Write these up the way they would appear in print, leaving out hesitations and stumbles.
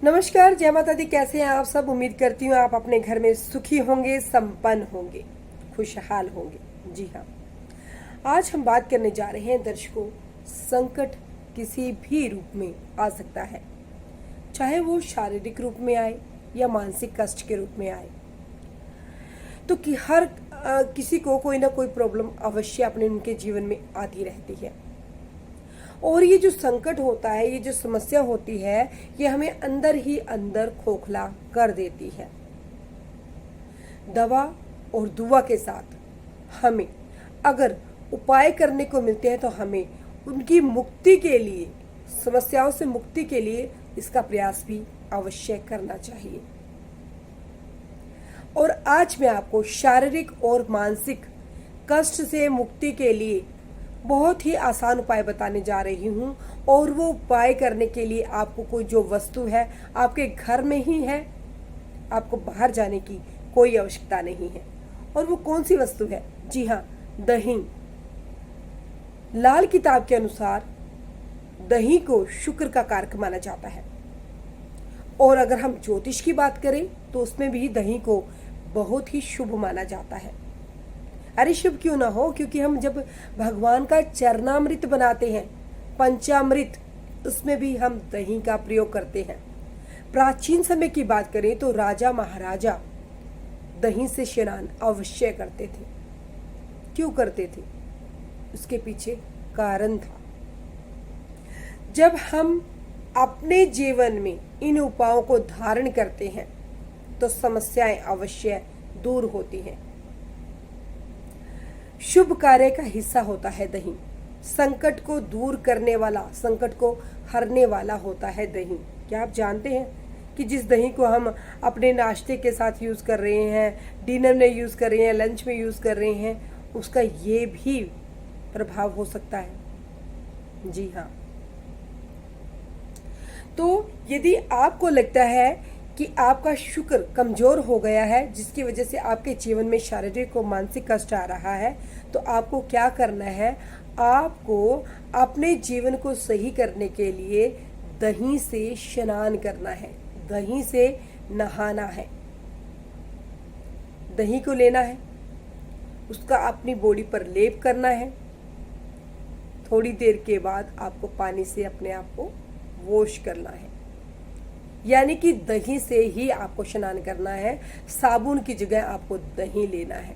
नमस्कार, जय माता दी। कैसे हैं आप सब? उम्मीद करती हूँ आप अपने घर में सुखी होंगे, संपन्न होंगे, खुशहाल होंगे। जी हाँ, आज हम बात करने जा रहे हैं दर्शकों, संकट किसी भी रूप में आ सकता है, चाहे वो शारीरिक रूप में आए या मानसिक कष्ट के रूप में आए। तो कि हर किसी को कोई ना कोई प्रॉब्लम अवश्य अपने उनके जीवन में आती रहती है। और ये जो संकट होता है, ये जो समस्या होती है, ये हमें अंदर ही अंदर खोखला कर देती है। दवा और दुआ के साथ हमें अगर उपाय करने को मिलते हैं तो हमें उनकी मुक्ति के लिए, समस्याओं से मुक्ति के लिए इसका प्रयास भी अवश्य करना चाहिए। और आज मैं आपको शारीरिक और मानसिक कष्ट से मुक्ति के लिए बहुत ही आसान उपाय बताने जा रही हूँ। और वो उपाय करने के लिए आपको कोई जो वस्तु है आपके घर में ही है, आपको बाहर जाने की कोई आवश्यकता नहीं है। और वो कौन सी वस्तु है? जी हाँ, दही। लाल किताब के अनुसार दही को शुक्र का कारक माना जाता है। और अगर हम ज्योतिष की बात करें तो उसमें भी दही को बहुत ही शुभ माना जाता है। अरे शुभ क्यों ना हो, क्योंकि हम जब भगवान का चरणामृत बनाते हैं, पंचामृत, उसमें भी हम दही का प्रयोग करते हैं। प्राचीन समय की बात करें तो राजा महाराजा दही से स्नान अवश्य करते थे। क्यों करते थे? उसके पीछे कारण था। जब हम अपने जीवन में इन उपायों को धारण करते हैं तो समस्याएं अवश्य दूर होती हैं। शुभ कार्य का हिस्सा होता है दही। संकट को दूर करने वाला, संकट को हरने वाला होता है दही। क्या आप जानते हैं कि जिस दही को हम अपने नाश्ते के साथ यूज कर रहे हैं, डिनर में यूज कर रहे हैं, लंच में यूज कर रहे हैं, उसका ये भी प्रभाव हो सकता है। जी हाँ, तो यदि आपको लगता है कि आपका शुक्र कमजोर हो गया है, जिसकी वजह से आपके जीवन में शारीरिक और मानसिक कष्ट आ रहा है, तो आपको क्या करना है? आपको अपने जीवन को सही करने के लिए दही से स्नान करना है, दही से नहाना है। दही को लेना है, उसका अपनी बॉडी पर लेप करना है। थोड़ी देर के बाद आपको पानी से अपने आप को वॉश करना है, यानी कि दही से ही आपको स्नान करना है। साबुन की जगह आपको दही लेना है।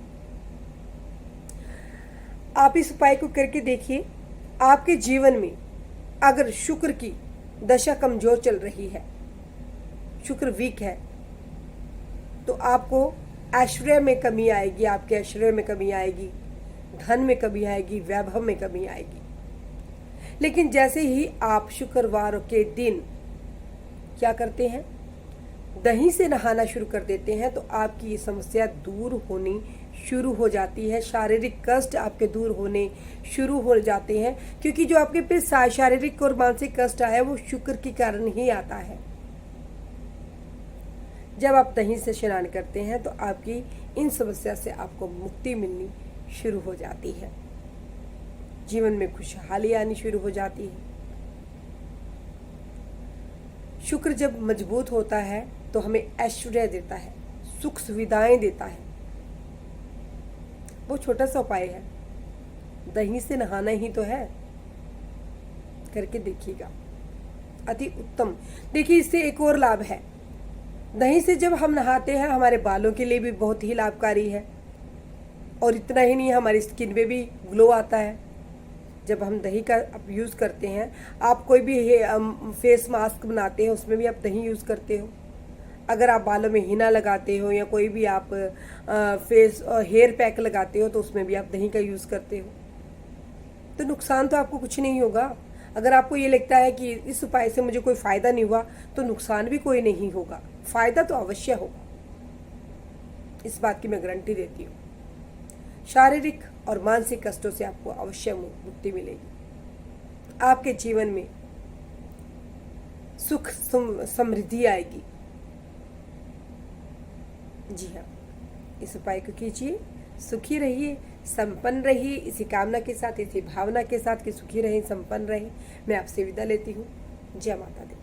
आप इस उपाय को करके देखिए। आपके जीवन में अगर शुक्र की दशा कमजोर चल रही है, शुक्र वीक है, तो आपको ऐश्वर्य में कमी आएगी, आपके ऐश्वर्य में कमी आएगी, धन में कमी आएगी, वैभव में कमी आएगी। लेकिन जैसे ही आप शुक्रवार के दिन क्या करते हैं, दही से नहाना शुरू कर देते हैं, तो आपकी ये समस्या दूर होनी शुरू हो जाती है। शारीरिक कष्ट आपके दूर होने शुरू हो जाते हैं, क्योंकि जो आपके पे शारीरिक और मानसिक कष्ट आया वो शुक्र के कारण ही आता है। जब आप दही से स्नान करते हैं तो आपकी इन समस्या से आपको मुक्ति मिलनी शुरू हो जाती है, जीवन में खुशहाली आनी शुरू हो जाती है। शुक्र जब मजबूत होता है तो हमें ऐश्वर्य देता है, सुख सुविधाएं देता है। वो छोटा सा उपाय है, दही से नहाना ही तो है। करके देखिएगा, अति उत्तम। देखिए, इससे एक और लाभ है। दही से जब हम नहाते हैं हमारे बालों के लिए भी बहुत ही लाभकारी है। और इतना ही नहीं, हमारी स्किन पे भी ग्लो आता है जब हम दही का यूज़ करते हैं। आप कोई भी फेस मास्क बनाते हैं उसमें भी आप दही यूज़ करते हो। अगर आप बालों में हिना लगाते हो या कोई भी आप हेयर पैक लगाते हो तो उसमें भी आप दही का यूज़ करते हो। तो नुकसान तो आपको कुछ नहीं होगा। अगर आपको ये लगता है कि इस उपाय से मुझे कोई फ़ायदा नहीं हुआ, तो नुकसान भी कोई नहीं होगा, फ़ायदा तो अवश्य होगा। इस बात की मैं गारंटी देती हूँ। शारीरिक और मानसिक कष्टों से आपको अवश्य मुक्ति मिलेगी। आपके जीवन में सुख समृद्धि आएगी। जी हाँ, इस उपाय को कीजिए, सुखी रहिए, संपन्न रहिए। इसी कामना के साथ, इसी भावना के साथ कि सुखी रहें, संपन्न रहें, मैं आपसे विदा लेती हूँ। जय माता दी।